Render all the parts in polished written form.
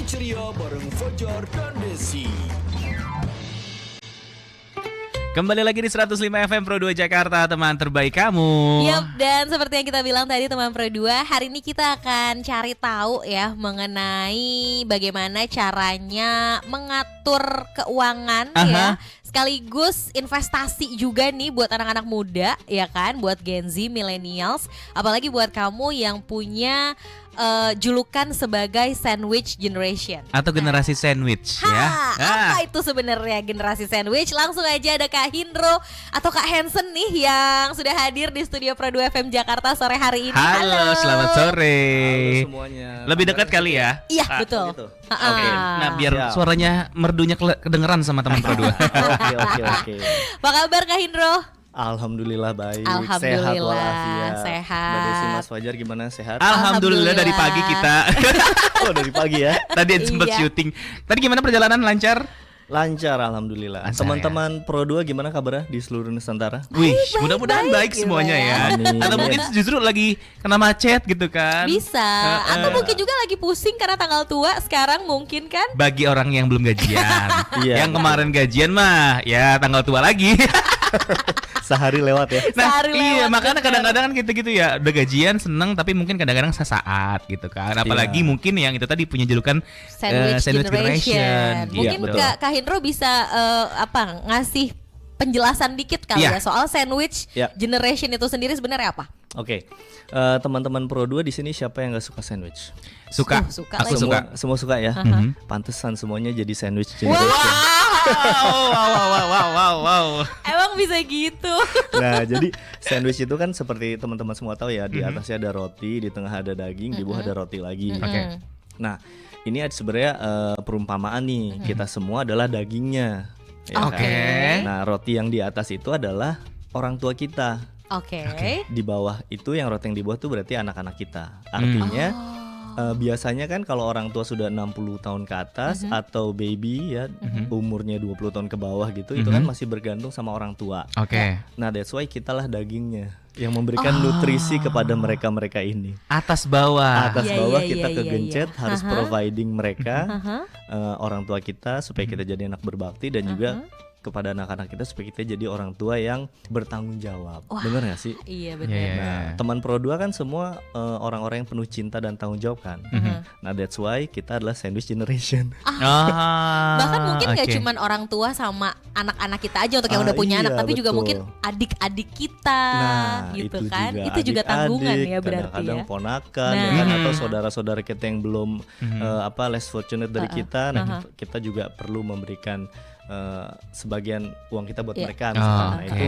Sore ceria bareng Fajar dan Desi. Kembali lagi di 105 FM Pro 2 Jakarta, teman terbaik kamu. Yup, dan seperti yang kita bilang tadi teman Pro 2, hari ini kita akan cari tahu ya mengenai bagaimana caranya mengatur keuangan ya. Sekaligus investasi juga nih buat anak-anak muda ya kan, buat Gen Z, millennials, apalagi buat kamu yang punya julukan sebagai sandwich generation Atau generasi sandwich ya. Apa itu sebenarnya generasi sandwich? Langsung aja ada Kak Hindro atau Kak Hansen nih yang sudah hadir di studio Pro 2 FM Jakarta sore hari ini. Halo, selamat sore. Halo semuanya. Lebih dekat kali ya? Iya, betul. Gitu. Oke, nah biar Siap. suaranya merdunya kedengeran sama teman Pro 2. Oke. Apa kabar Kak Hindro? Alhamdulillah baik. Alhamdulillah, Sehat walafiat. sehat. Mbak Desi, Mas Fajar gimana, sehat? Alhamdulillah dari pagi kita. Oh, dari pagi ya. Tadi sempat Iya. syuting. Tadi gimana perjalanan, lancar? Lancar alhamdulillah. Lancar, Teman-teman Pro 2 gimana kabarnya di seluruh Nusantara? Wih, mudah-mudahan baik gitu semuanya ya. ya. Amin. Atau mungkin justru lagi kena macet gitu kan. Bisa. Atau mungkin juga lagi pusing karena tanggal tua sekarang mungkin kan? Bagi orang yang belum gajian. Iya, Yang betul. kemarin gajian mah ya tanggal tua lagi. Sehari lewat ya. Nah, Sehari iya lewat, makanya bener. kadang-kadang kan gitu-gitu ya, udah gajian seneng tapi mungkin kadang-kadang sesaat gitu kan. Apalagi Iya. mungkin yang itu tadi punya julukan Sandwich, generation. gitu. Mungkin betul. Kak Hindro bisa ngasih penjelasan dikit kali Iya. ya soal sandwich Iya. generation itu sendiri sebenarnya apa? Oke. Teman-teman Pro 2 di sini siapa yang nggak suka sandwich? Suka. Suka Aku lagi. suka. Semua suka ya. Mhm. Pantesan semuanya jadi sandwich Wah, generation. Wow. emang bisa gitu. Nah, jadi sandwich itu kan seperti teman-teman semua tahu ya, di atasnya ada roti, di tengah ada daging, di bawah ada roti lagi. Oke. Nah, ini ada sebenarnya perumpamaan nih. Kita semua adalah dagingnya. Ya Oke. kan? Nah, roti yang di atas itu adalah orang tua kita. Oke. Di bawah itu yang roti yang di bawah itu berarti anak-anak kita. Artinya biasanya kan kalau orang tua sudah 60 tahun ke atas atau baby ya umurnya 20 tahun ke bawah gitu, itu kan masih bergantung sama orang tua. Oke. Nah, that's why kitalah dagingnya yang memberikan nutrisi kepada mereka-mereka ini. Atas bawah. Atas Iya, bawah iya, kita iya, kegencet iya. harus providing mereka orang tua kita supaya Mhm. kita jadi anak berbakti dan juga kepada anak-anak kita supaya kita jadi orang tua yang bertanggung jawab. Bener gak sih? Iya Iya, benar. iya. Nah, teman Pro 2 kan semua orang-orang yang penuh cinta dan tanggung jawab kan. Nah, that's why kita adalah sandwich generation. Bahkan mungkin gak oke. cuman orang tua sama anak-anak kita aja untuk yang udah punya Iya, anak, tapi juga betul. mungkin adik-adik kita gitu itu kan. juga Itu juga tanggungan adik-adik, ya berarti kadang-kadang ya. ponakan Nah. ya kan, atau saudara-saudara kita yang belum less fortunate dari kita. Nah, kita juga perlu memberikan sebagian uang kita buat Iya. mereka misalnya. Nah, oke.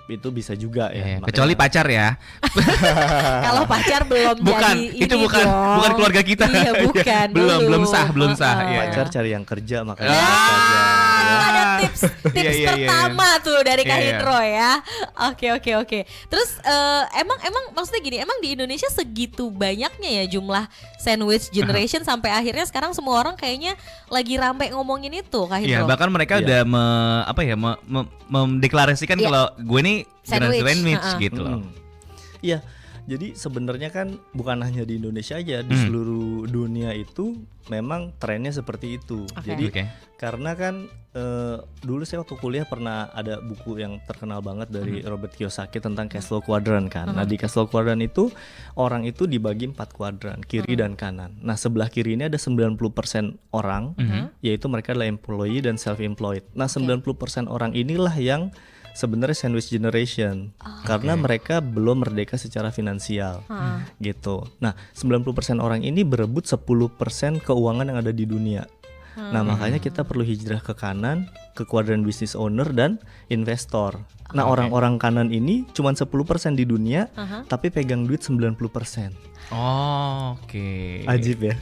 itu bisa juga Iya, ya. Makanya- kecuali pacar ya. Kalau pacar belum Bukan, jadi itu ini bukan dong. keluarga kita. Iya, bukan. Belum dulu. sah. Iya. pacar cari yang kerja makanya Ah. saja, ya. Ada tips Iya, iya, iya. pertama tuh dari Kak Iya, iya. Hindro ya. Oke. Terus emang maksudnya gini, emang di Indonesia segitu banyaknya ya jumlah sandwich generation sampai akhirnya sekarang semua orang kayaknya lagi rame ngomongin itu Kak Iya, Hindro. bahkan mereka udah mendeklarasikan Iya. kalau gue nih generasi Sandwich, sandwich gitu loh. Iya, jadi sebenarnya kan bukan hanya di Indonesia aja, di seluruh dunia itu memang trennya seperti itu. Jadi Oke. karena kan dulu saya waktu kuliah pernah ada buku yang terkenal banget dari Robert Kiyosaki tentang cash flow quadrant kan. Nah, di cash flow quadrant itu orang itu dibagi 4 kuadran, kiri dan kanan. Nah, sebelah kiri ini ada 90% orang, yaitu mereka adalah employee dan self-employed. Nah, 90% orang inilah yang sebenarnya sandwich generation karena mereka belum merdeka secara finansial gitu. Nah, 90% orang ini berebut 10% keuangan yang ada di dunia. Nah, makanya kita perlu hijrah ke kanan, ke kuadran business owner dan investor. Nah, orang-orang kanan ini cuma 10% di dunia, tapi pegang duit 90%. Oh, oke. Ajib ya.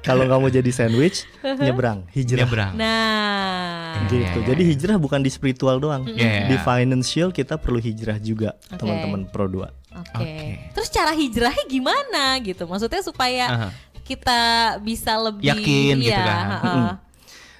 Kalau kamu jadi sandwich, nyebrang, hijrah. Nyebrang. Nah, Gitu. Jadi hijrah bukan di spiritual doang. Iya. Di financial kita perlu hijrah juga, teman-teman Pro 2. Oke. Terus cara hijrahnya gimana gitu? Maksudnya supaya kita bisa lebih Yakin gitu kan. heeh.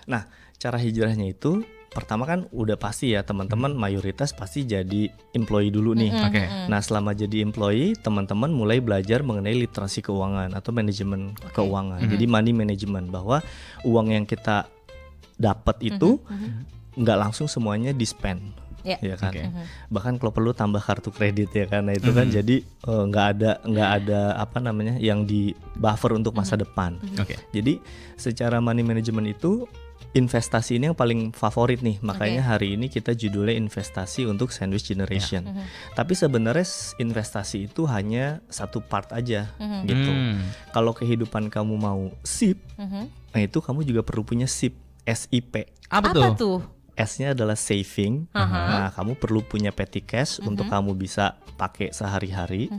Nah, cara hijrahnya itu pertama kan udah pasti ya teman-teman mayoritas pasti jadi employee dulu nih. Oke. Nah selama jadi employee teman-teman mulai belajar mengenai literasi keuangan atau manajemen keuangan. Jadi money management, bahwa uang yang kita dapat itu nggak langsung semuanya di-spend. Ya kan, bahkan kalau perlu tambah kartu kredit ya kan, nah itu kan jadi nggak ada apa namanya yang di buffer untuk masa depan. Jadi secara money management itu investasi ini yang paling favorit nih, makanya hari ini kita judulnya investasi untuk sandwich generation. Tapi sebenarnya investasi itu hanya satu part aja gitu. Kalau kehidupan kamu mau SIP, nah itu kamu juga perlu punya SIP, SIP. Apa tuh? S-nya adalah saving. Nah, kamu perlu punya petty cash untuk kamu bisa pakai sehari-hari.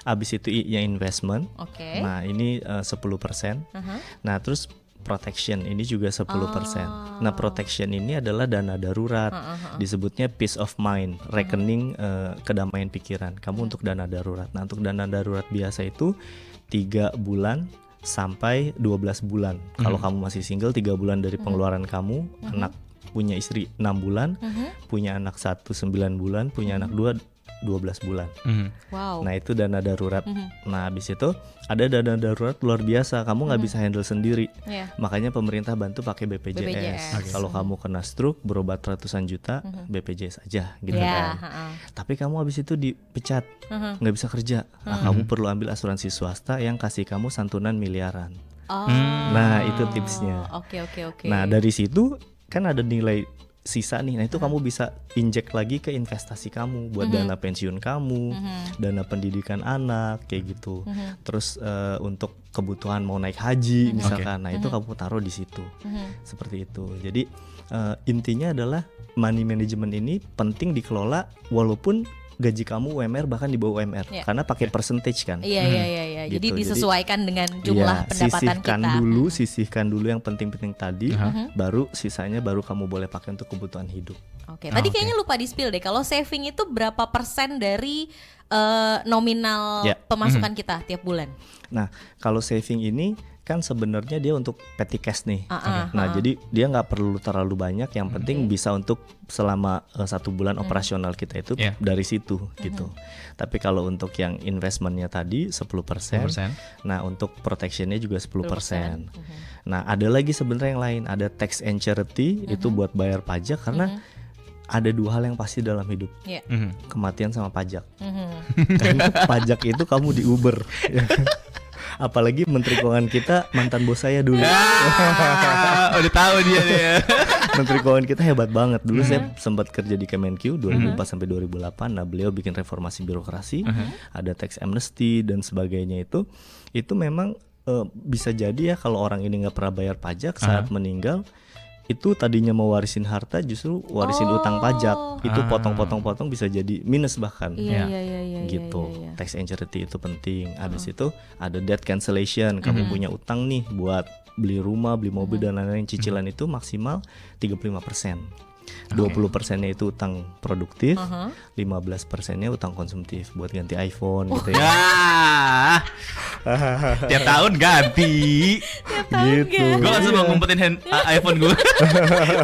Abis itu I-nya investment. Nah, ini 10%. Nah, terus protection ini juga 10%. Nah, protection ini adalah dana darurat. Disebutnya peace of mind, rekening kedamaian pikiran. Kamu untuk dana darurat. Nah, untuk dana darurat biasa itu 3 bulan sampai 12 bulan. Kalau kamu masih single, 3 bulan dari pengeluaran kamu, anak punya istri 6 bulan, punya anak 1 9 bulan, punya anak 2 12 bulan. Wow. Nah itu dana darurat. Nah habis itu ada dana darurat luar biasa, kamu nggak bisa handle sendiri. Makanya pemerintah bantu pakai BPJS. Kalau kamu kena stroke berobat ratusan juta, BPJS aja gitu kan. Tapi kamu habis itu dipecat, nggak bisa kerja. Nah, kamu perlu ambil asuransi swasta yang kasih kamu santunan miliaran. Nah itu tipsnya. Oke. Nah dari situ kan ada nilai sisa nih, nah itu kamu bisa injek lagi ke investasi kamu buat dana pensiun kamu, dana pendidikan anak kayak gitu. Terus untuk kebutuhan mau naik haji misalkan, nah itu kamu taruh di situ. Seperti itu. Jadi intinya adalah money management ini penting dikelola walaupun gaji kamu UMR bahkan di bawah UMR karena pakai percentage kan. Iya. Gitu. Jadi disesuaikan dengan jumlah pendapatan kita. Sisihkan dulu yang penting-penting tadi, baru sisanya baru kamu boleh pakai untuk kebutuhan hidup. Tadi kayaknya lupa di-spill deh. Kalau saving itu berapa persen dari nominal pemasukan kita tiap bulan? Nah, kalau saving ini kan sebenarnya dia untuk petty cash nih. Nah, jadi dia nggak perlu terlalu banyak. Yang penting bisa untuk selama 1 bulan operasional kita itu dari situ gitu. Tapi kalau untuk yang investmentnya tadi 10%. Nah, untuk protectionnya juga 10%. Nah, ada lagi sebenarnya yang lain. Ada tax and charity itu buat bayar pajak karena ada 2 hal yang pasti dalam hidup, kematian sama pajak. Karena pajak itu kamu di Uber. Apalagi Menteri Keuangan kita mantan bos saya dulu. Udah tahu dia. Menteri Keuangan kita hebat banget. Dulu saya sempat kerja di Kemenq 2004 sampai 2008. Nah, beliau bikin reformasi birokrasi, ada tax amnesty dan sebagainya itu memang bisa jadi ya kalau orang ini nggak pernah bayar pajak saat meninggal. Itu tadinya mau warisin harta justru warisin utang pajak. Itu potong-potong bisa jadi minus bahkan. Iya. Gitu. Tax and charity itu penting. Habis itu ada debt cancellation. Kamu punya utang nih buat beli rumah, beli mobil dan lain-lain, cicilan itu maksimal 35%. 20%-nya itu utang produktif, 15%-nya utang konsumtif buat ganti iPhone gitu ya. Tiap tahun ganti. Gitu. Gue langsung mau ngumpetin iPhone gue.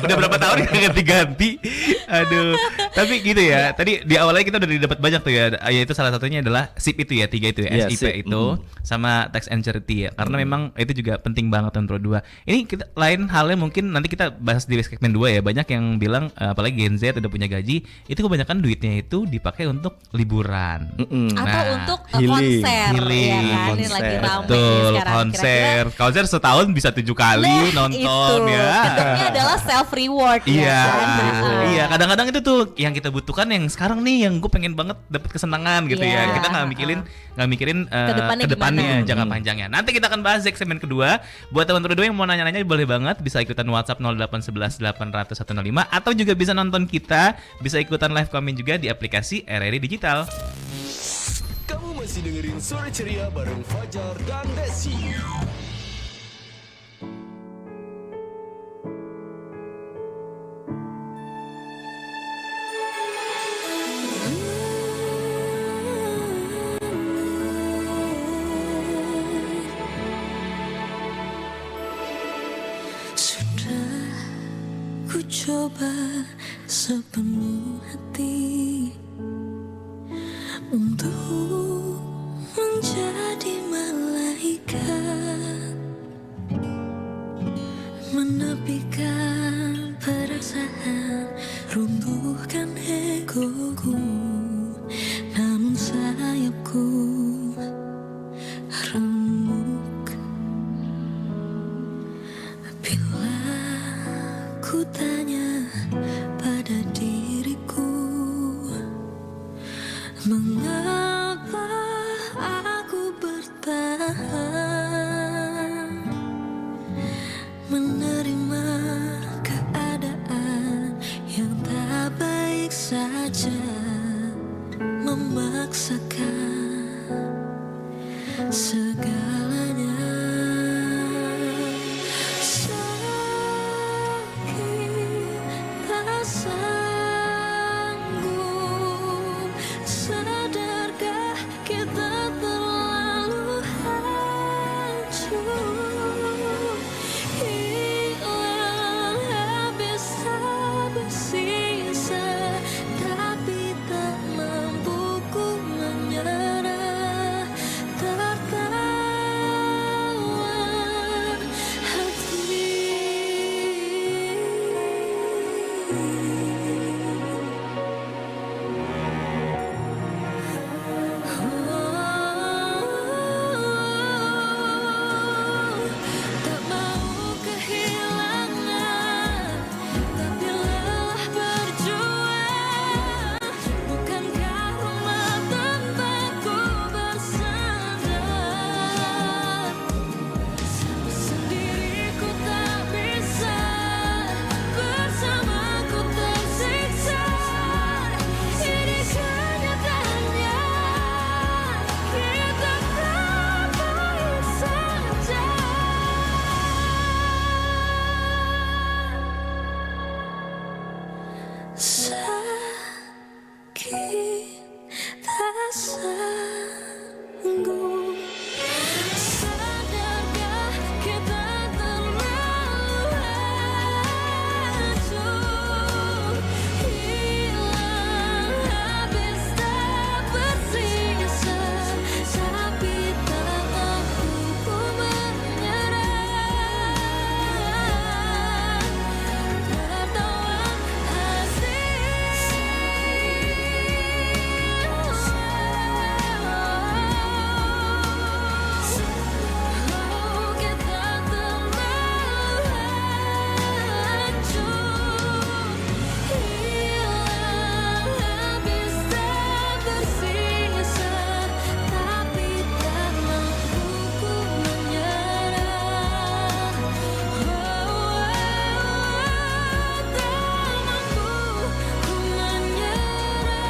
Udah berapa tahun gak ganti-ganti. Aduh. Tapi gitu ya. Tadi di awalnya kita udah dapat banyak tuh ya. Yaitu salah satunya adalah SIP itu ya, 3 itu ya, SIP itu sama tax and charity ya. Karena memang itu juga penting banget untuk 2. Ini kita lain halnya mungkin nanti kita bahas di segmen 2 ya. Banyak yang bilang apalagi Gen Z udah punya gaji, itu kebanyakan duitnya itu dipakai untuk liburan. Atau untuk konser. Healing. Ya kan? Ini lagi rame Betul, sekarang. konser setahun bisa 7 kali nonton itu. ya. Bentuknya adalah self reward. Iya, kan? iya. Kadang-kadang itu tuh yang kita butuhkan yang sekarang nih, yang gue pengen banget dapat kesenangan gitu ya. Kita nggak mikirin kedepannya jangka panjangnya. Nanti kita akan bahas di segmen kedua. Buat teman-teman yang mau nanya-nanya boleh banget, bisa ikutan WhatsApp 0811 800 105 atau juga bisa nonton kita, bisa ikutan live comment juga di aplikasi RRI Digital. Kamu masih dengerin Sore Ceria bareng Fajar dan Desi. Sudah ku coba sepenuh hati untuk menjadi malaikat, menepikan perasaan, runtuhkan egoku, namun sayapku remuk bila ku tanya pada diriku, mengapa aku bertahan menerima keadaan yang tak baik saja, memaksakan segalanya. Sakit tak sanggup, sadarkah kita terlalu hancur, hilang habis tak bersisa, tapi tak mampu ku menyerah, tertawan hati. Tak mau kehilangan, tapi lelah berjuang. Bukankah rumah tanpaku bersandar, sendiriku tak bisa, bersamaku tersiksa. Ini kenyataannya, kita tak baik saja. Sakit tak sanggup, sadarkah kita terlalu hancur, hilang habis tak bersisa, tapi tak mampu ku menyerah, tertawan hati. Kita terlalu hancur, hilang habis tak bersisa, tapi tak mampu ku menyerah, tak mampu ku menyerah,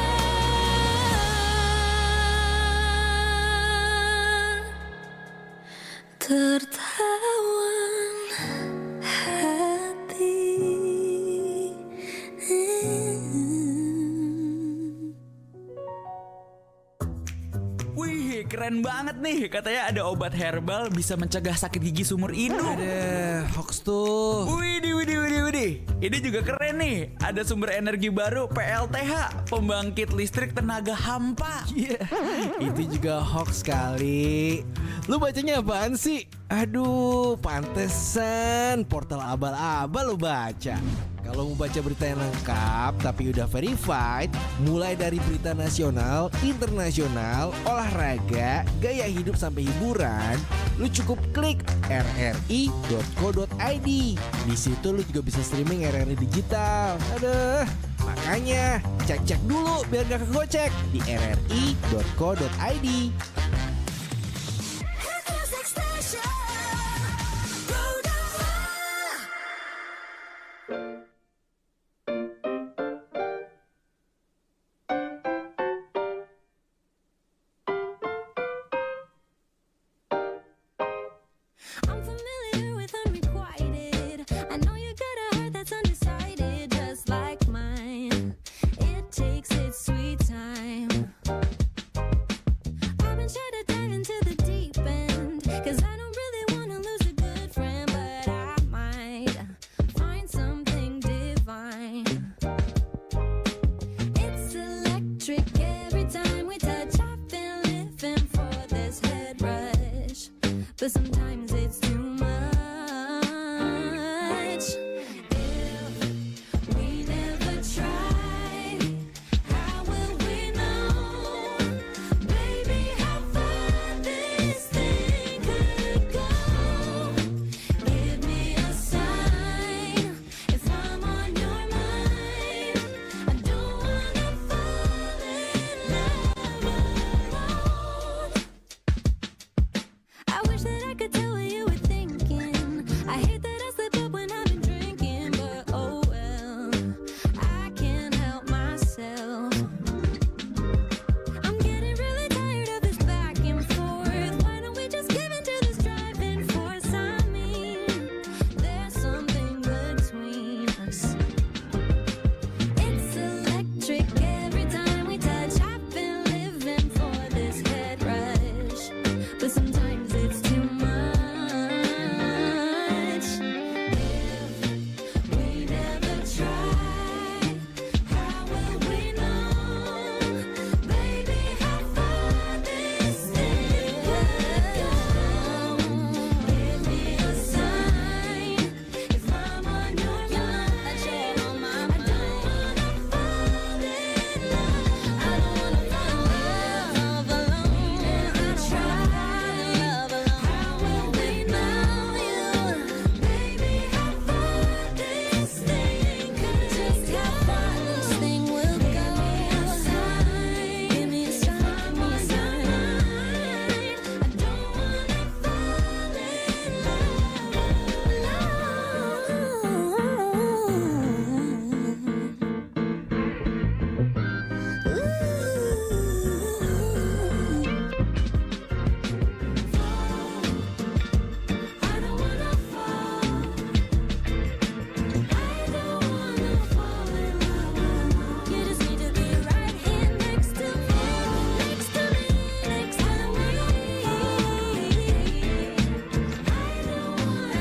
tertawan hati. Wih, keren banget nih. Katanya ada obat herbal bisa mencegah sakit gigi seumur hidup. Ada hoax tuh. Widih. Ini juga keren nih. Ada sumber energi baru PLTH, pembangkit listrik tenaga hampa. Iya, itu juga hoax kali. Lu bacanya apaan sih? Aduh, pantesan portal abal-abal lu baca. Kalau mau baca berita yang lengkap tapi udah verified, mulai dari berita nasional, internasional, olahraga, gaya hidup sampai hiburan, lu cukup klik rri.co.id. Di situ lu juga bisa streaming RRI digital. Aduh, makanya cek-cek dulu biar gak kegocek di rri.co.id. I'm familiar with unrequited. I know you got a heart that's undecided, just like mine. It takes its sweet time. I've been shy to dive into the deep end, 'cause I don't really wanna lose a good friend, but I might find something divine. but sometimes it's too much. If we never try, how will we know, baby, how far this thing could go? Give me a sign if I'm on your mind. I don't wanna fall in love alone. I wish that I could tell what you were thinking. I hate that I slip up when I've been drinking, but oh well, I can't help myself. I'm getting really tired of this back and forth. Why don't we just give in to this driving force? I mean, there's something between us. It's electric every time we touch. I've been living for this head rush, but sometimes it's too much. If we never try, how will we know, baby, how far this thing could go? Give me a sign if I'm on your mind. I don't wanna fall in love. I don't wanna fall in love alone. We never try love alone. How will we know you, baby? How far this thing could just how far this thing will go? Give me a sign, give me a sign. I don't wanna fall I don't wanna fall. I don't wanna fall in love alone. You just need to be right here next to me, next to me, next to me. I don't wanna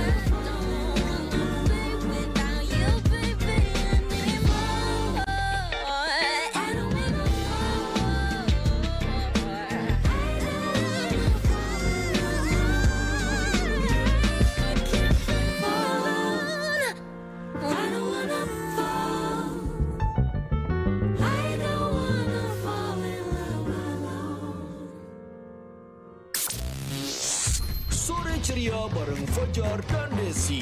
be without you, baby, anymore. I don't wanna fall. I don't wanna fall. I don't wanna fall in love alone. Sore Ceria bareng Fajar dan Desi.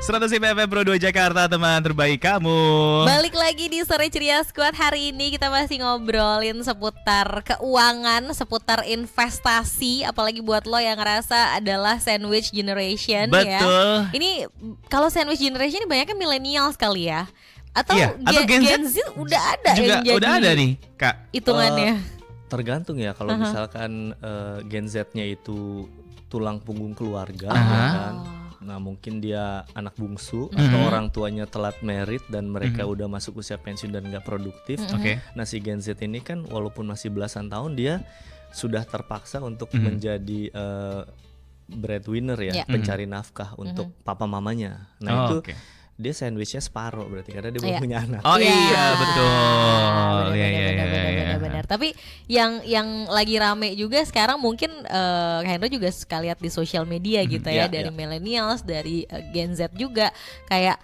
100 FM Pro 2 Jakarta, teman terbaik kamu. Balik lagi di Sore Ceria Squad. Hari ini kita masih ngobrolin seputar keuangan, seputar investasi. Apalagi buat lo yang ngerasa adalah sandwich generation ya. Betul. Ini kalau sandwich generation ini banyaknya milenial sekali ya. Atau, Iya, atau Gen Z udah ada Juga yang jadi udah ada nih, Kak. hitungannya. Tergantung ya kalau misalkan Gen Z-nya itu tulang punggung keluarga, Aha. ya kan? Nah mungkin dia anak bungsu atau orang tuanya telat merit dan mereka udah masuk usia pensiun dan nggak produktif. Oke. Nah si Gen Z ini kan walaupun masih belasan tahun dia sudah terpaksa untuk menjadi breadwinner ya, Ya. pencari nafkah untuk papa mamanya. Nah Oh, itu oke. dia sandwichnya separuh berarti karena dia Iya. belum punya anak. Oh Iya. iya, betul. Iya, iya, iya, iya. Benar. Tapi yang lagi rame juga sekarang mungkin Hendro juga suka lihat di sosial media gitu ya, Iya, dari iya. millennials, dari Gen Z juga kayak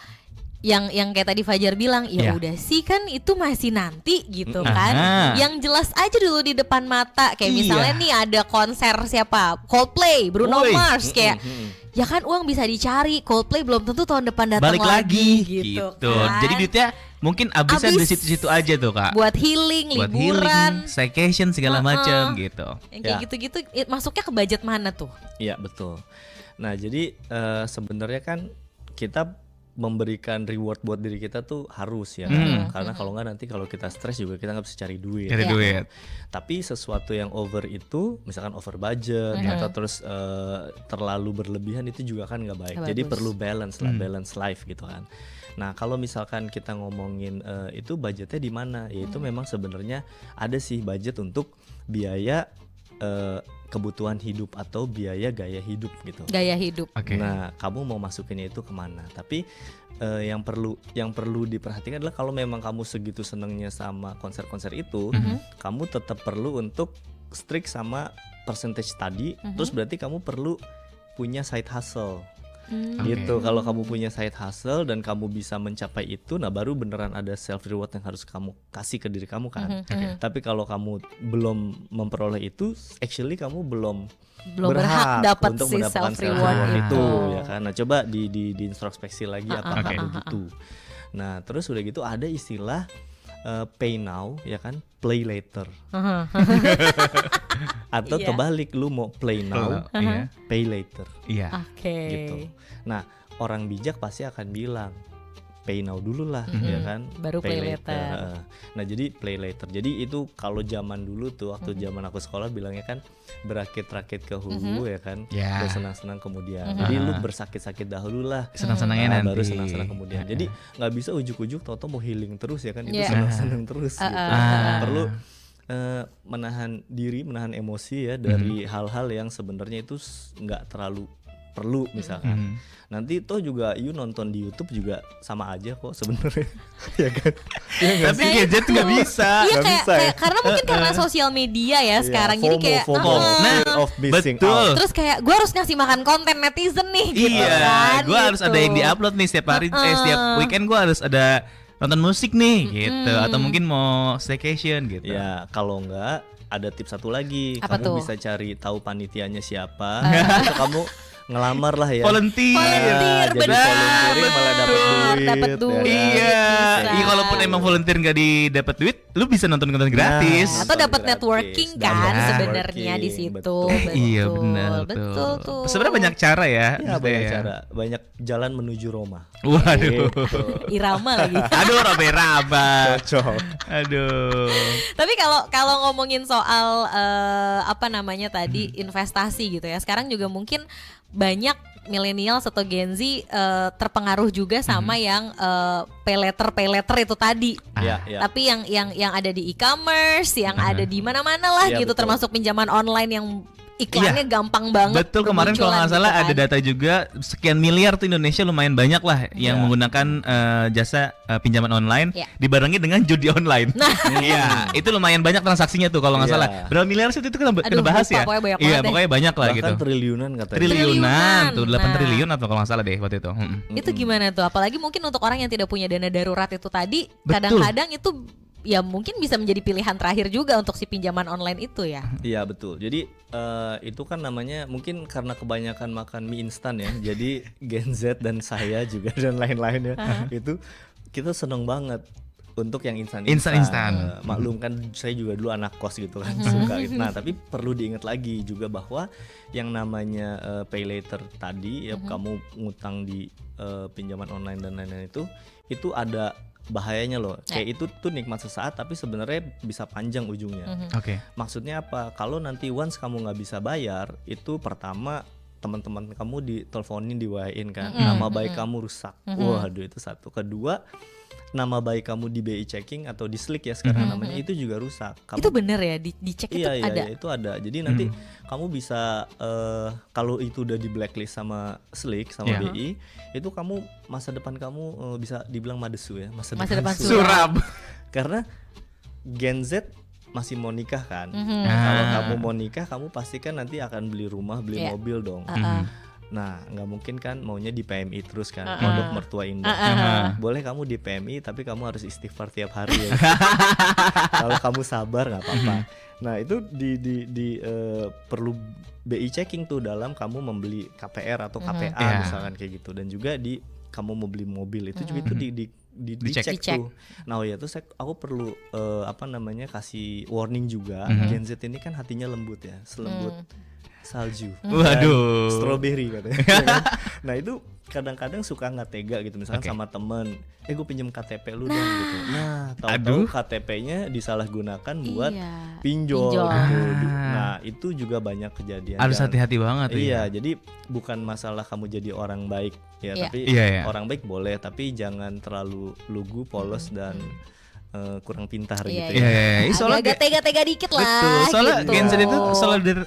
yang kayak tadi Fajar bilang, ya Iya. udah sih kan itu masih nanti gitu Aha. kan. Yang jelas aja dulu di depan mata kayak Iya. misalnya nih ada konser siapa? Coldplay, Bruno Woi. Mars kayak ya kan uang bisa dicari, Coldplay belum tentu tahun depan datang Balik lagi gitu. gitu. Kan. Jadi duitnya mungkin habisnya Habis di situ-situ aja tuh, Kak. buat healing, Buat liburan, healing, staycation segala macam gitu. yang kayak Ya. gitu-gitu masuknya ke budget mana tuh? Iya betul. Nah jadi sebenarnya kan kita memberikan reward buat diri kita tuh harus ya, karena kalau nggak nanti kalau kita stres juga kita nggak bisa cari duit. Cari Iya. duit. Tapi sesuatu yang over itu, misalkan over budget atau terus terlalu berlebihan itu juga kan nggak baik. Nggak Jadi bagus. perlu balance lah, balance life gitu kan. Nah kalau misalkan kita ngomongin itu budgetnya di mana, yaitu memang sebenarnya ada sih budget untuk biaya kebutuhan hidup atau biaya gaya hidup gitu. Gaya hidup. Oke. Nah, kamu mau masukinnya itu kemana? Tapi yang perlu diperhatikan adalah kalau memang kamu segitu senengnya sama konser-konser itu, kamu tetap perlu untuk strict sama percentage tadi, terus berarti kamu perlu punya side hustle. Hmm. Gitu. Kalau kamu punya side hustle dan kamu bisa mencapai itu, nah baru beneran ada self reward yang harus kamu kasih ke diri kamu kan. Tapi kalau kamu belum memperoleh itu, actually kamu belum berhak dapat untuk si mendapatkan self reward itu ya kan. Nah, coba di introspeksi lagi apakah Oke. begitu. Nah, terus udah gitu ada istilah pay now ya kan, play later. Atau Iya. kebalik, lu mau play now, Iya. pay later Iya. Oke. gitu. Nah, orang bijak pasti akan bilang pay now dulu lah, ya kan? Baru play later. Nah, jadi play later. Jadi itu kalau zaman dulu tuh, waktu zaman aku sekolah bilangnya kan berakit-rakit ke hulu ya kan, Ya. bersenang-senang kemudian. Jadi lu bersakit-sakit dahulu lah. Senang-senangnya Nah, nanti. baru senang-senang kemudian. Jadi nggak bisa ujuk-ujuk tau-tau mau healing terus ya kan, itu Iya. senang-senang terus gitu. Ah. Perlu menahan diri, menahan emosi ya dari hal-hal yang sebenarnya itu nggak terlalu perlu misalkan. Nanti toh juga nonton di YouTube juga sama aja kok sebenarnya. Ya kan? Tapi gadget nggak bisa. Iya Nggak kayak, bisa ya? karena mungkin karena sosial media ya sekarang, jadi kayak FOMO, fear of missing betul. out. terus kayak gue harus ngasih makan konten netizen nih gitu Iya, kan. gue harus gitu. ada yang diupload nih setiap hari, setiap weekend gue harus ada nonton musik nih, gitu. Atau mungkin mau staycation gitu. Ya, kalau enggak ada tips satu lagi. Apa Kamu tuh? bisa cari tahu panitianya siapa. Atau kamu ngelamar lah ya. Volunteer. Volunteer, jadi benar, volunteering malah dapat duit. dapat ya duit. kan? Iya, Bisa. iya walaupun emang volunteer nggak didapat duit, lu bisa nonton gratis. Nah, Atau dapat gratis. networking Dapat kan networking, sebenarnya di situ. betul. Iya benar Betul tuh. Sebenarnya banyak cara ya. Ya, maksudnya banyak ya. cara, banyak jalan menuju Roma. Waduh. Gitu. Irama lagi. Aduh, Robe Raba. Cocok. Aduh. Tapi kalau ngomongin soal apa namanya tadi investasi gitu ya. Sekarang juga mungkin banyak milenial atau Gen Z terpengaruh juga sama yang pay later itu tadi. Iya, iya. Tapi yang ada di e-commerce, yang ada di mana-mana lah Iya, gitu, betul. termasuk pinjaman online yang iklannya gampang banget. Betul, kemarin kalau nggak bermunculan salah gitu ada kan. data juga sekian miliar tuh Indonesia lumayan banyak lah yang Ya. menggunakan jasa pinjaman online Ya. dibarengi dengan judi online. Nah. Iya, itu lumayan banyak transaksinya tuh kalau nggak Iya. salah. Berapa miliar sih itu kita Aduh, bahas lupa, ya? pokoknya banyak Iya, banget deh. pokoknya banyak lah Bahkan gitu. triliunan katanya. Triliunan tuh 8 Nah. triliun atau kalau nggak salah deh waktu itu. Itu gimana tuh? Apalagi mungkin untuk orang yang tidak punya dana darurat itu tadi, Betul. kadang-kadang itu ya mungkin bisa menjadi pilihan terakhir juga untuk si pinjaman online itu ya. Iya betul. Jadi itu kan namanya mungkin karena kebanyakan makan mie instan ya. Jadi Gen Z dan saya juga dan lain-lain ya. Itu kita seneng banget untuk yang instan-instan. Instan-instan. Maklum kan saya juga dulu anak kos gitu kan suka gitu. Nah tapi perlu diingat lagi juga bahwa yang namanya pay later tadi ya, kamu ngutang di pinjaman online dan lain-lain itu ada bahayanya loh. Kayak itu tuh nikmat sesaat tapi sebenarnya bisa panjang ujungnya. Oke. Maksudnya apa? Kalau nanti once kamu nggak bisa bayar, itu pertama teman-teman kamu diteleponin, di-WA-in kan, nama baik kamu rusak. Waduh itu satu. Kedua, nama baik kamu di BI checking atau di Slick ya sekarang namanya, itu juga rusak. Kamu, Itu bener ya, dicek itu iya, ada. iya, itu ada. Jadi nanti kamu bisa kalau itu udah di blacklist sama Slick sama Iya. BI, itu kamu masa depan kamu bisa dibilang madesu ya, masa Masa depan suram. Suram. Karena Gen Z masih mau nikah kan. Mhm. Kalau Ah. kamu mau nikah, kamu pasti kan nanti akan beli rumah, beli Iya. mobil dong. Nah, nggak mungkin kan maunya di PMI terus kan, Pondok Mertua Indah. Boleh kamu di PMI, tapi kamu harus istighfar tiap hari ya. Kalau kamu sabar nggak apa-apa. Nah itu perlu BI checking tuh dalam kamu membeli KPR atau KPA Iya. misalkan kayak gitu, dan juga di kamu mau beli mobil itu juga itu Dicek. dicek tuh. Nah ya tuh aku perlu kasih warning juga. Gen Z ini kan hatinya lembut ya, selembut salju, Waduh. dan strawberry katanya. Ya kan? Nah itu kadang-kadang suka nggak tega gitu, misalnya Oke. sama temen, gue pinjem KTP lu dong gitu. Nah Aduh. tahu-tahu KTP-nya disalahgunakan buat Iya. pinjol Pinjol. gitu. Nah itu juga banyak kejadian. Harus Dan- hati-hati banget tuh Iya, ya. jadi bukan masalah kamu jadi orang baik ya, Iya. tapi Iya, iya. orang baik boleh, tapi jangan terlalu lugu, polos dan kurang pintar Iya, gitu Iya, ya. iya, iya. Soalnya agak tega-tega dikit lah. betul, soalnya gitu. Gen Z itu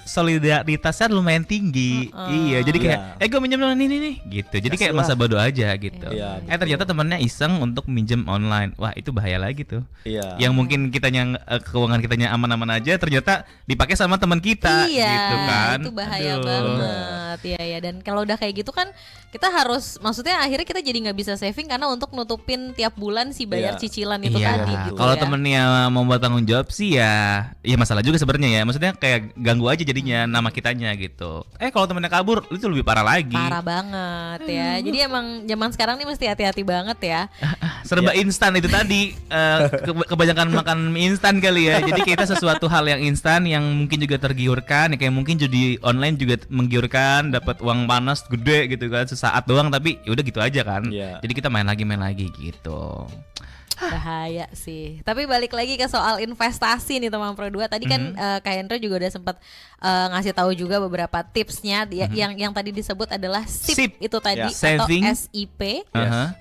solidaritasnya lumayan tinggi. Iya, jadi kayak gue minjem dong ini nih gitu. Jadi kayak Kasih masa bodoh aja gitu. Iya, Ternyata temennya iseng untuk minjem online. Wah, itu bahaya lagi tuh. Iya. Yang mungkin kitanya keuangan kitanya aman-aman aja, ternyata dipakai sama teman kita Iya, gitu kan. itu bahaya Aduh. banget. Iya ya, dan kalau udah kayak gitu kan kita harus, maksudnya akhirnya kita jadi nggak bisa saving karena untuk nutupin tiap bulan si bayar Iya. cicilan itu Iya, tadi gitu kalau ya. temennya mau buat tanggung jawab sih ya masalah juga sebenarnya ya. Maksudnya kayak ganggu aja jadinya nama kitanya gitu. Kalau temennya kabur itu lebih parah lagi. Parah banget ya. Jadi emang zaman sekarang nih mesti hati-hati banget ya. Serba instan itu tadi. Kebanyakan makan mie instan kali ya. Jadi kita sesuatu hal yang instan yang mungkin juga tergiurkan, ya kayak mungkin judi online juga menggiurkan, dapat uang panas gede gitu kan sesaat doang, tapi udah gitu aja kan. Iya. Jadi kita main lagi gitu. Bahaya sih. Tapi balik lagi ke soal investasi nih teman Pro 2. Tadi kan Kak Hendro juga udah sempat ngasih tahu juga beberapa tipsnya. Yang tadi disebut adalah SIP, SIP. itu tadi Ya. atau Saving. SIP. Aha.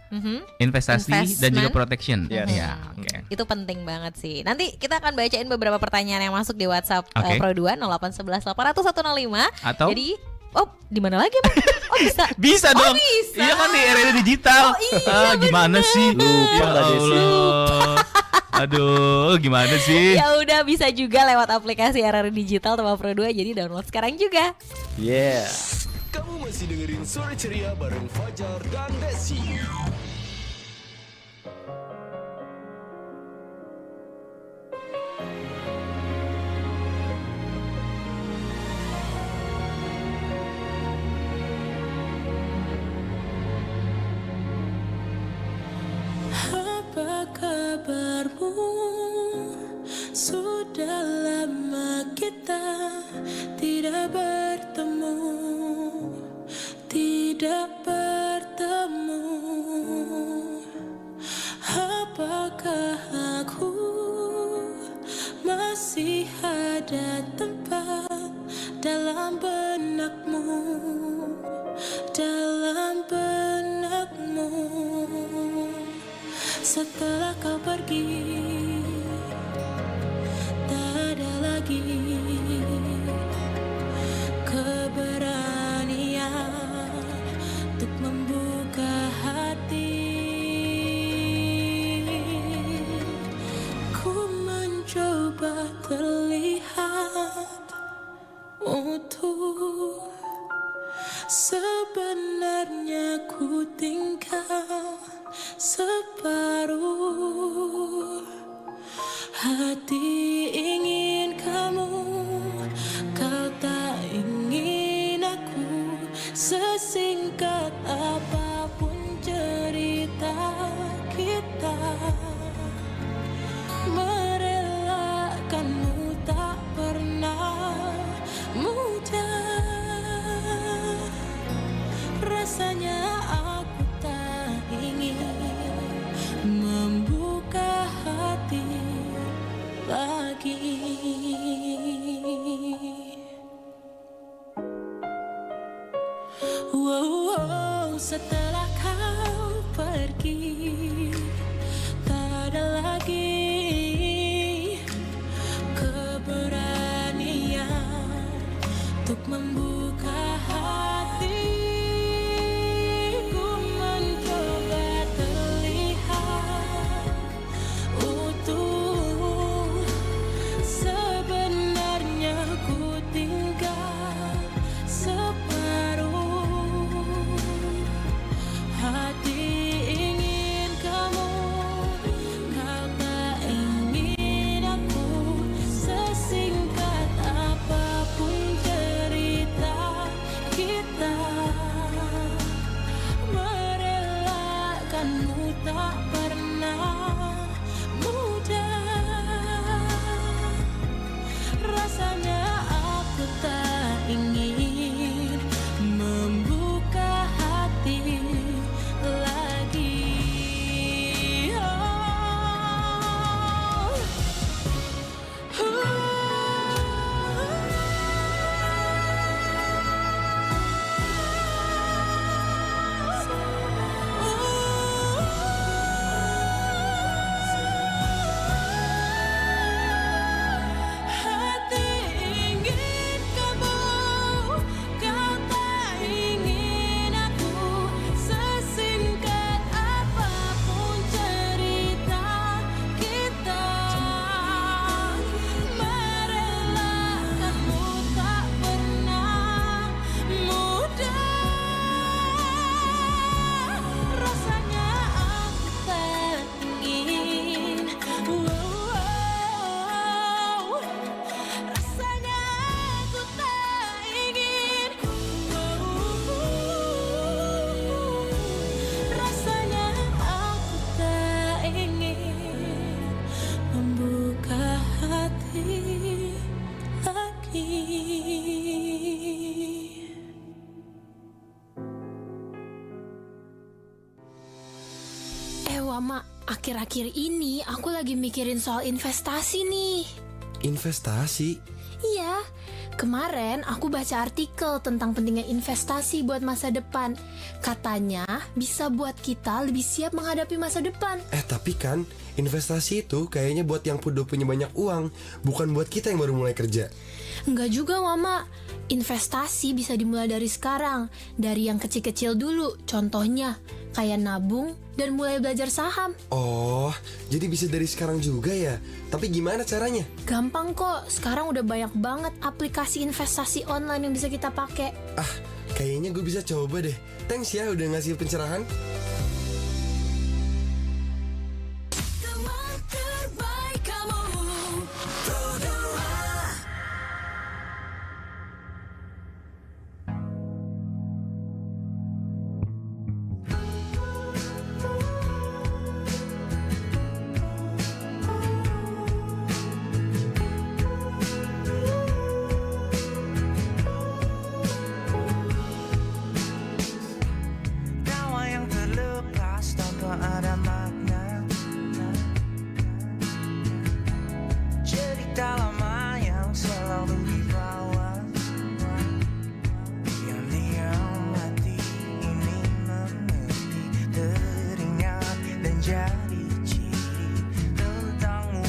Investment. Investasi dan juga protection. Yes. Ya, oke. Itu penting banget sih. Nanti kita akan bacain beberapa pertanyaan yang masuk di WhatsApp Oke. Pro 2 0811 800 105. Atau? Jadi di mana lagi, Bang? Oh, bisa. Bisa Oh, dong. bisa. Iya kan di era digital. Oh, iya, Gimana sih? Lupa Ya Mbak Desi. Allah. Aduh, gimana sih? Ya udah, bisa juga lewat aplikasi RRI Digital teman Pro 2, jadi download sekarang juga. Yeah. Kamu masih dengerin Sore Ceria bareng Fajar dan Desi. Apa kabarmu? Sudah lama kita tidak bertemu, tidak bertemu. Apakah aku masih ada tempat dalam benakmu, dalam benakmu? Setelah kau pergi, tak ada lagi keberanian untuk membuka hati. Ku mencoba terlihat utuh, sebenarnya ku tinggal separuh hati. Ingin kamu, kau tak ingin aku. Sesingkat apapun cerita kita, merelakanmu tak pernah mudah. Rasanya aku tak ingin membuka hati lagi. Setelah kau pergi, tak ada lagi keberanian untuk membuka hati. Ku mencoba terlihat utuh, sebenarnya ku tinggal separuh hati. Ingin kamu, kau tak ingin aku. Sesingkat apapun cerita Wama, akhir-akhir ini aku lagi mikirin soal investasi nih. Investasi? Iya, kemarin aku baca artikel tentang pentingnya investasi buat masa depan. Katanya bisa buat kita lebih siap menghadapi masa depan. Tapi kan investasi itu kayaknya buat yang udah punya banyak uang, bukan buat kita yang baru mulai kerja. Enggak juga, Mama. Investasi bisa dimulai dari sekarang, dari yang kecil-kecil dulu. Contohnya, kayak nabung dan mulai belajar saham. Oh, jadi bisa dari sekarang juga ya? Tapi gimana caranya? Gampang kok, sekarang udah banyak banget aplikasi investasi online yang bisa kita pakai. Kayaknya gue bisa coba deh. Thanks ya udah ngasih pencerahan. Teman terbaik kamu. Tawa yang terlepas tanpa ada makna, cerita lama yang selalu dibawa. Diam-diam hati ini mengerti, teringat dan jadi ciri tentangmu,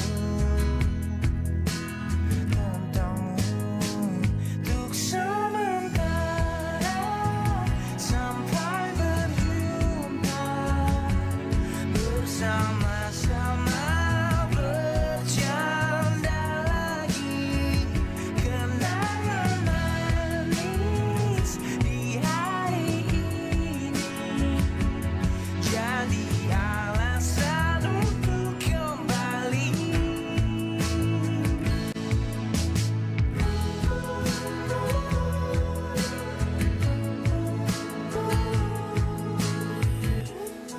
untuk sementara sampai berjumpa, bersama-sama bercanda lagi, kenangan manis di hari ini jadi alasan untuk kembali.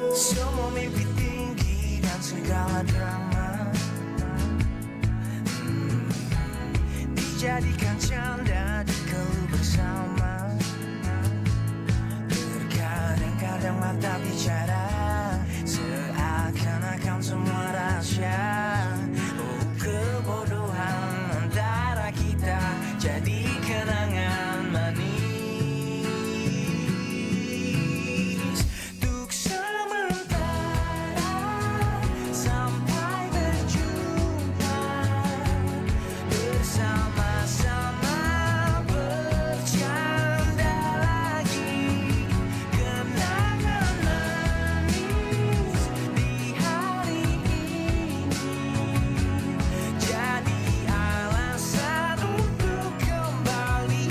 Semua mimpi tinggi dan segala drama dijadikan canda di keluh bersama. Terkadang-kadang mata bicara seakan-akan semua rahasia. Oh, kebodohan antara kita jadi kenangan manis. Untuk sementara sampai berjumpa, bersama-sama bercanda lagi, kenangan manis di hari ini jadi alasan untuk kembali.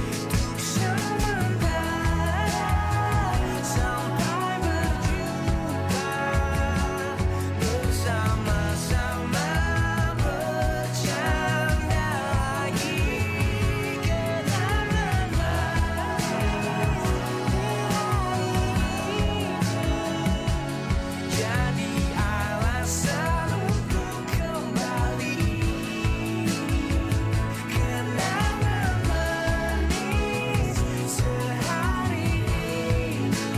Untuk sementara sampai berjumpa, bersama-sama bercanda lagi, kenangan manis jadi alasan untuk kembali. Kenangan manis sehari ini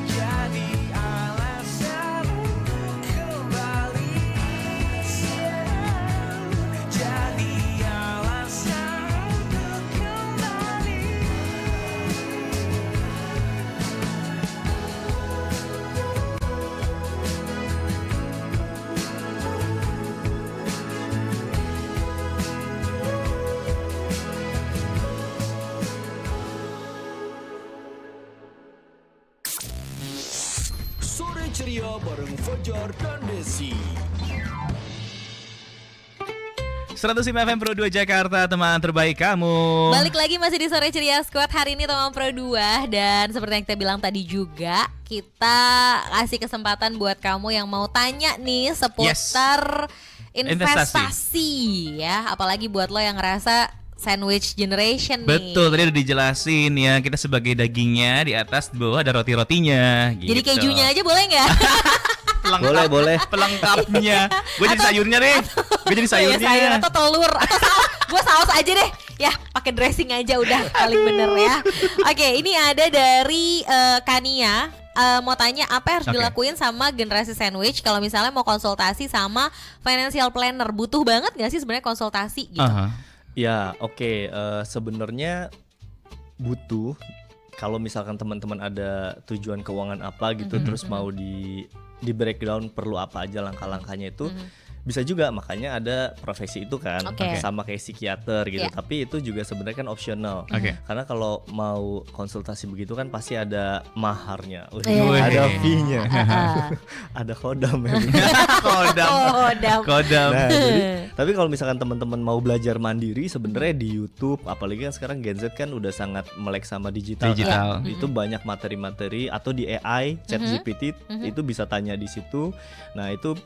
jadi alasan untuk kembali. Jadi alasan untuk kembali. Sore ceria bareng Fajar dan Desi. 105 FM Pro 2 Jakarta, teman terbaik kamu. Balik lagi masih di Sore Ceria Squad hari ini teman Pro 2. Dan seperti yang kita bilang tadi juga, kita kasih kesempatan buat kamu yang mau tanya nih seputar investasi ya. Apalagi buat lo yang ngerasa sandwich generation nih. Betul, tadi udah dijelasin ya, kita sebagai dagingnya, di atas, di bawah ada roti-rotinya gitu. Jadi kejunya aja boleh nggak? Boleh. Pelengkapnya. Gue jadi sayurnya deh. Gue jadi sayurnya. Sayur atau telur atau saus. Gue saus aja deh. Ya pakai dressing aja udah paling bener ya. Oke, ini ada dari Kania. Mau tanya apa yang harus Oke. dilakuin sama generasi sandwich kalau misalnya mau konsultasi sama financial planner, butuh banget gak sih sebenarnya konsultasi gitu? Aha. Ya, oke. Sebenarnya butuh. Kalau misalkan teman-teman ada tujuan keuangan apa gitu, terus mau di breakdown perlu apa aja langkah-langkahnya itu. Bisa juga, makanya ada profesi itu kan, Oke. sama kayak psikiater gitu. Iya. Tapi itu juga sebenarnya kan optional. Oke. Karena kalau mau konsultasi begitu kan pasti ada maharnya, Iya. ada Wih. fee-nya, Heeh. ada kodam ya. Kodam. Oh, Kodam. Nah, jadi, tapi kalau misalkan teman-teman mau belajar mandiri sebenarnya di YouTube, apalagi kan sekarang Gen Z kan udah sangat melek sama digital. Digital. Kan? Itu banyak materi-materi atau di AI, ChatGPT itu bisa tanya di situ. Nah, itu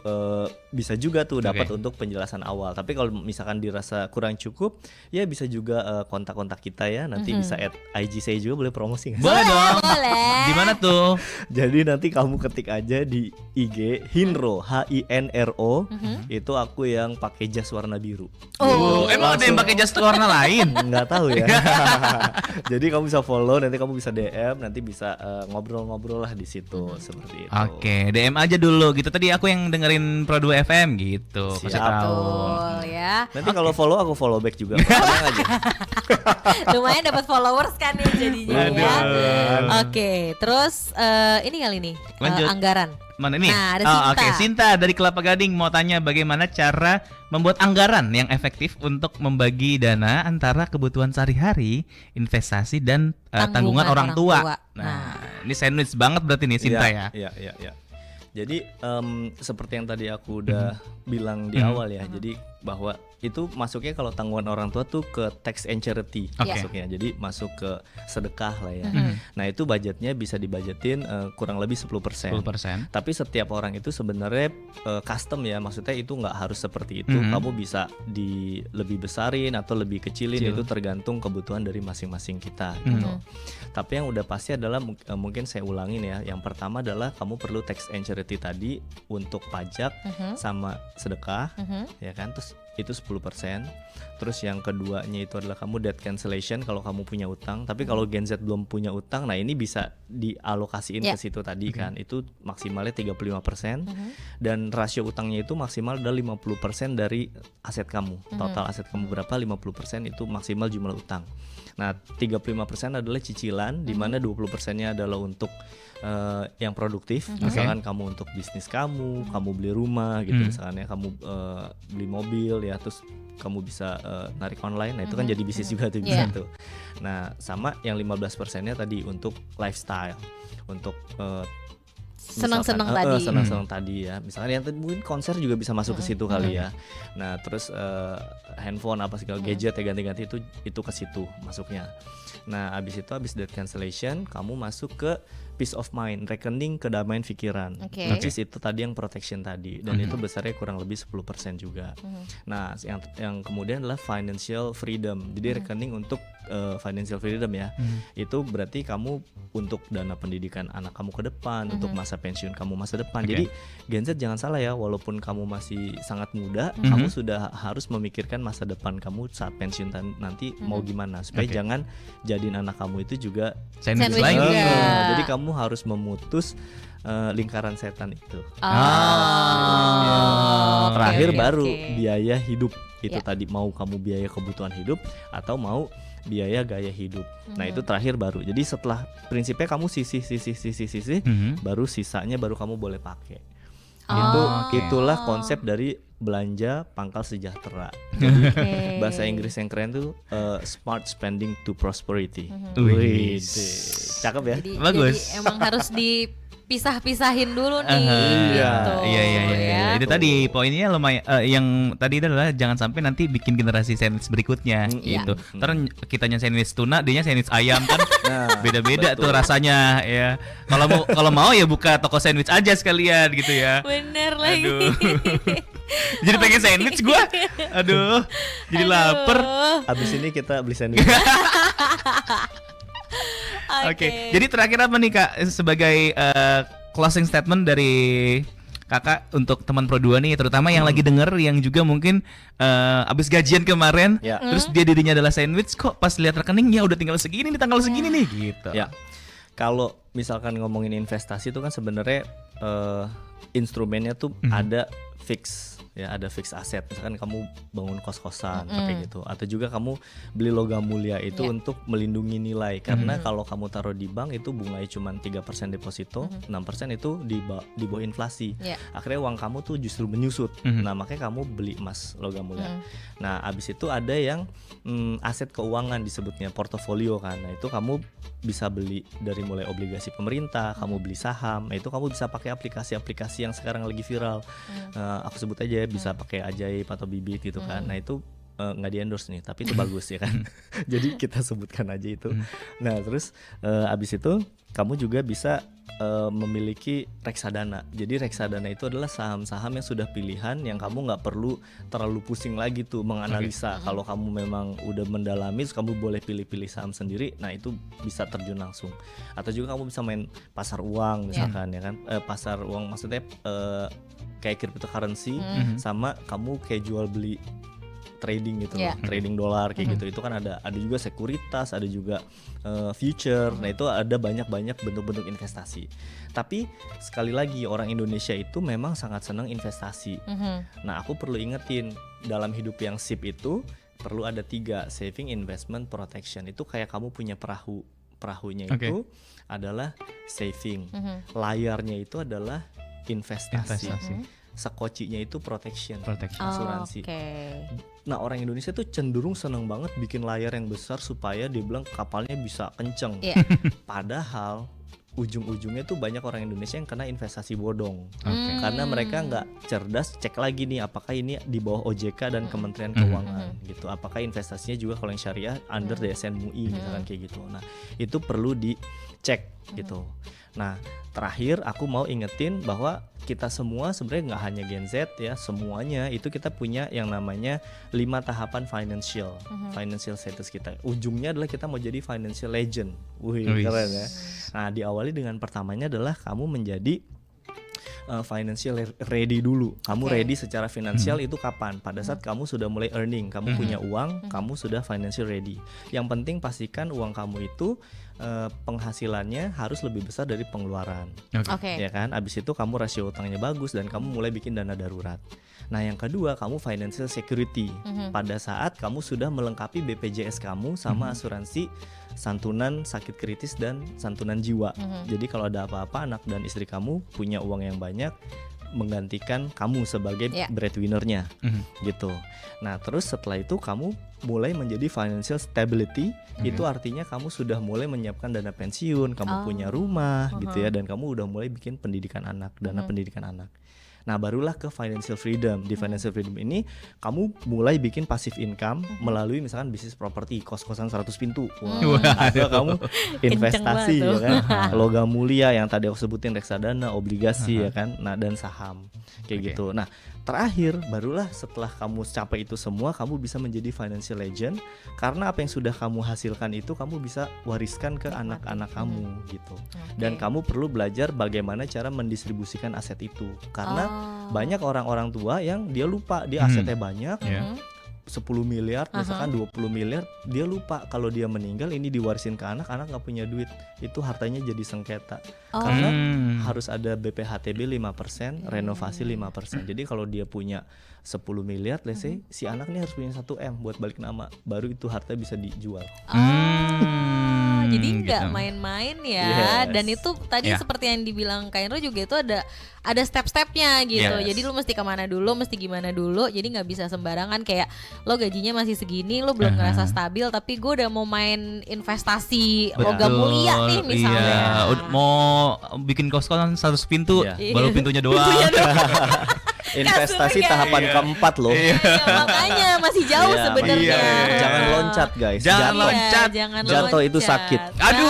bisa juga tuh dapat Oke. untuk penjelasan awal. Tapi kalau misalkan dirasa kurang cukup, ya bisa juga kontak-kontak kita ya. Nanti bisa add IG saya juga, boleh promosi nggak? Boleh dong. boleh. Di mana tuh? Jadi nanti kamu ketik aja di IG Hinro, HINRO. Itu aku yang pakai jas warna biru. Oh. Emang ada yang pakai jas warna lain? Nggak tahu ya. Jadi kamu bisa follow, nanti kamu bisa DM, nanti bisa ngobrol-ngobrol lah di situ seperti itu. Oke, DM aja dulu gitu. Tadi aku yang dengerin Pro 2 FM gitu. Siap. Kasih tahu. Betul ya. Nanti kalau follow aku follow back juga. Tenang aja. Lumayan dapat followers kan ya jadinya ya. Oke, terus ini kali nih Lanjut. anggaran. Mana ini? Nah, ada Oh, Sinta. Oke, Sinta dari Kelapa Gading mau tanya bagaimana cara membuat anggaran yang efektif untuk membagi dana antara kebutuhan sehari-hari, investasi dan tanggungan orang tua. Nah, ini sandwich banget berarti nih Sinta ya. Iya. Jadi seperti yang tadi aku udah bilang di awal ya. Jadi bahwa itu masuknya kalau tanggungan orang tua tuh ke tax and charity Oke. masuknya. Jadi masuk ke sedekah lah ya. Nah, itu budgetnya bisa dibajetin kurang lebih 10%. 10%. Tapi setiap orang itu sebenarnya custom ya, maksudnya itu nggak harus seperti itu. Kamu bisa lebih besarin atau lebih kecilin, Kecil. itu tergantung kebutuhan dari masing-masing kita gitu. Tapi yang udah pasti adalah mungkin saya ulangin ya. Yang pertama adalah kamu perlu tax and charity tadi untuk pajak sama sedekah, ya kan? Terus itu 10%. Terus yang keduanya itu adalah kamu debt cancellation kalau kamu punya utang. Tapi kalau Gen Z belum punya utang, nah ini bisa dialokasiin ke situ tadi kan. Itu maksimalnya 35%. Dan rasio utangnya itu maksimal adalah 50% dari aset kamu. Total aset kamu berapa? 50% itu maksimal jumlah utang. Nah, 35% adalah cicilan, di mana 20%-nya adalah untuk yang produktif. Misalkan kamu untuk bisnis kamu beli rumah gitu, misalkan ya kamu beli mobil ya, terus kamu bisa narik online. Nah, itu kan jadi bisnis juga tuh bisa tuh. Nah, sama yang 15%-nya tadi untuk lifestyle, untuk Senang-senang tadi. senang-senang tadi ya. Misalkan yang mungkin konser juga bisa masuk ke situ kali ya. Nah, terus handphone apa segala gadget ya ganti-ganti itu ke situ masuknya. Nah, habis debt cancellation kamu masuk ke peace of mind, rekening kedamaian pikiran. Oke. Which is itu tadi yang protection tadi, dan itu besarnya kurang lebih 10% juga. Nah, yang kemudian adalah financial freedom. Jadi rekening untuk financial freedom ya. Itu berarti kamu untuk dana pendidikan anak kamu ke depan, untuk masa pensiun kamu masa depan. Oke. Jadi Gen Z jangan salah ya, walaupun kamu masih sangat muda, kamu sudah harus memikirkan masa depan kamu saat pensiun nanti mau gimana, supaya Oke. jangan jadiin anak kamu itu juga Sandwich Sandwich lagi. juga. Jadi kamu harus memutus lingkaran setan itu. Oh, Terakhir oke, baru oke. biaya hidup itu Ya. tadi, mau kamu biaya kebutuhan hidup atau mau biaya gaya hidup. Nah, itu terakhir baru. Jadi setelah prinsipnya kamu sisih, baru sisanya baru kamu boleh pakai. Itulah konsep dari belanja pangkal sejahtera. Jadi Oke. bahasa Inggris yang keren tuh smart spending to prosperity. Wih. Cakep ya? Jadi, Bagus. jadi emang harus dipisah-pisahin dulu nih. Iya. gitu, Iya. ya. Itu tadi poinnya lumayan. Yang tadi itu adalah jangan sampai nanti bikin generasi sandwich berikutnya gitu. Ntar kitanya sandwich tuna, dianya sandwich ayam kan. Nah, Beda-beda betul. tuh rasanya ya. Kalau mau ya buka toko sandwich aja sekalian gitu ya. Bener lagi. Aduh. Jadi pengen sandwich gua. Aduh. Jadi lapar. Abis ini kita beli sandwich. Oke. Jadi terakhir apa nih Kak sebagai closing statement dari Kakak untuk teman Pro 2 nih, terutama yang lagi denger, yang juga mungkin abis gajian kemarin, Ya. terus dia dirinya adalah sandwich, kok pas lihat rekening ya udah tinggal segini nih, tanggal segini nih gitu. Ya, kalau misalkan ngomongin investasi itu kan sebenarnya instrumennya tuh ada fix, ya ada fix aset. Misalkan kamu bangun kos-kosan kayak gitu, atau juga kamu beli logam mulia itu untuk melindungi nilai. Karena kalau kamu taruh di bank itu bunganya cuma 3% deposito, 6% itu di bawah inflasi. Yeah. Akhirnya uang kamu tuh justru menyusut. Nah makanya kamu beli emas logam mulia. Nah abis itu ada yang aset keuangan disebutnya portofolio kan. Nah itu kamu bisa beli dari mulai obligasi pemerintah, kamu beli saham. Nah itu kamu bisa pakai aplikasi-aplikasi yang sekarang lagi viral. Aku sebut aja bisa pakai Ajaib atau Bibit gitu kan. Nah itu nggak di endorse nih, tapi itu bagus ya kan. Jadi kita sebutkan aja itu. Nah terus abis itu kamu juga bisa memiliki reksadana. Jadi reksadana itu adalah saham-saham yang sudah pilihan, yang kamu nggak perlu terlalu pusing lagi tuh menganalisa. Kalau kamu memang udah mendalami, terus kamu boleh pilih-pilih saham sendiri. Nah itu bisa terjun langsung. Atau juga kamu bisa main pasar uang misalkan ya kan. Pasar uang maksudnya kayak cryptocurrency, sama kamu kayak jual beli trading gitu loh, trading dolar kayak gitu. Itu kan ada juga sekuritas, ada juga future. Nah itu ada banyak bentuk-bentuk investasi. Tapi sekali lagi orang Indonesia itu memang sangat senang investasi. Nah aku perlu ingetin, dalam hidup yang SIP itu perlu ada 3, saving, investment, protection. Itu kayak kamu punya perahunya itu adalah saving, layarnya itu adalah investasi. Sekocinya itu protection. Asuransi. Nah orang Indonesia tuh cenderung seneng banget bikin layar yang besar supaya dia bilang kapalnya bisa kenceng. Padahal ujung-ujungnya tuh banyak orang Indonesia yang kena investasi bodong. Karena mereka nggak cerdas cek lagi nih apakah ini di bawah OJK dan Kementerian Keuangan gitu. Apakah investasinya juga kalau yang syariah under DSN MUI misalkan kayak gitu. Nah itu perlu dicek gitu. Nah terakhir aku mau ingetin bahwa kita semua sebenarnya nggak hanya Gen Z ya, semuanya itu kita punya yang namanya 5 tahapan financial status kita. Ujungnya adalah kita mau jadi financial legend. Keren ya. Nah diawali dengan pertamanya adalah kamu menjadi financial ready dulu. Kamu ready secara finansial itu kapan? Pada saat kamu sudah mulai earning, kamu punya uang, kamu sudah financial ready. Yang penting pastikan uang kamu itu penghasilannya harus lebih besar dari pengeluaran. Ya kan? Abis itu kamu rasio utangnya bagus dan kamu mulai bikin dana darurat. Nah yang kedua kamu financial security. Pada saat kamu sudah melengkapi BPJS kamu sama asuransi santunan sakit kritis dan santunan jiwa. Jadi kalau ada apa-apa anak dan istri kamu punya uang yang banyak menggantikan kamu sebagai breadwinner-nya gitu. Nah terus setelah itu kamu mulai menjadi financial stability. Itu artinya kamu sudah mulai menyiapkan dana pensiun, kamu punya rumah gitu ya, dan kamu udah mulai bikin pendidikan anak, dana pendidikan anak. Nah barulah ke financial freedom. Di financial freedom ini kamu mulai bikin passive income melalui misalkan bisnis properti, kos-kosan 100 pintu. Atau kamu investasi ya kan, logam mulia yang tadi aku sebutin, reksadana, obligasi ya kan, nah dan saham kayak gitu. Nah terakhir barulah setelah kamu capai itu semua, kamu bisa menjadi financial legend karena apa yang sudah kamu hasilkan itu kamu bisa wariskan ke anak-anak kamu gitu. Dan kamu perlu belajar bagaimana cara mendistribusikan aset itu karena banyak orang-orang tua yang dia lupa dia asetnya banyak, 10 miliar misalkan 20 miliar, dia lupa kalau dia meninggal ini diwarisin ke anak nggak punya duit, itu hartanya jadi sengketa. Karena harus ada BPHTB 5%, renovasi 5%. Jadi kalau dia punya 10 miliar, let's say si anak nih harus punya 1 M buat balik nama, baru itu harta bisa dijual. Jadi nggak main-main ya. Dan itu tadi seperti yang dibilang Kak Indro juga itu ada step-stepnya gitu. Jadi lu mesti kemana dulu, mesti gimana dulu. Jadi nggak bisa sembarangan kayak lo gajinya masih segini, lo belum ngerasa stabil, tapi gue udah mau main investasi logam mulia nih misalnya. Mau bikin kos-kosan 100 pintu, baru pintunya doang. Investasi tahapan keempat loh. Makanya masih jauh sebenarnya. Jangan loncat guys. Jangan loncat. Jatuh itu sakit. Aduh.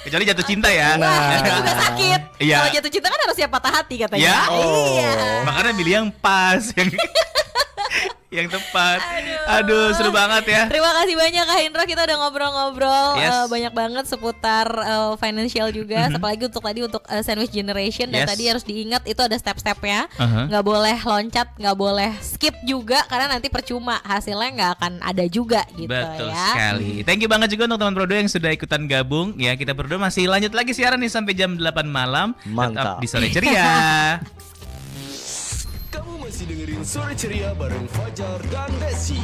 Kecuali jatuh cinta ya. Itu juga sakit. Kalau jatuh cinta kan harus siap patah hati katanya. Makanya pilih yang pas. yang tepat. Aduh, seru banget ya. Terima kasih banyak Kak Hendro, kita udah ngobrol-ngobrol Yes. banyak banget seputar financial juga. Apalagi untuk sandwich generation dan Yes. tadi harus diingat itu ada step-stepnya. Uh-huh. Nggak boleh loncat, nggak boleh skip juga karena nanti percuma, hasilnya nggak akan ada juga gitu Betul ya. sekali. Thank you banget juga untuk teman Pro 2 yang sudah ikutan gabung. Ya, kita berdua masih lanjut lagi siaran nih sampai jam 8 malam. Tetap Mantap. di Sore Ceria. Kamu masih dengerin Sore Ceria bareng Fajar dan Desi.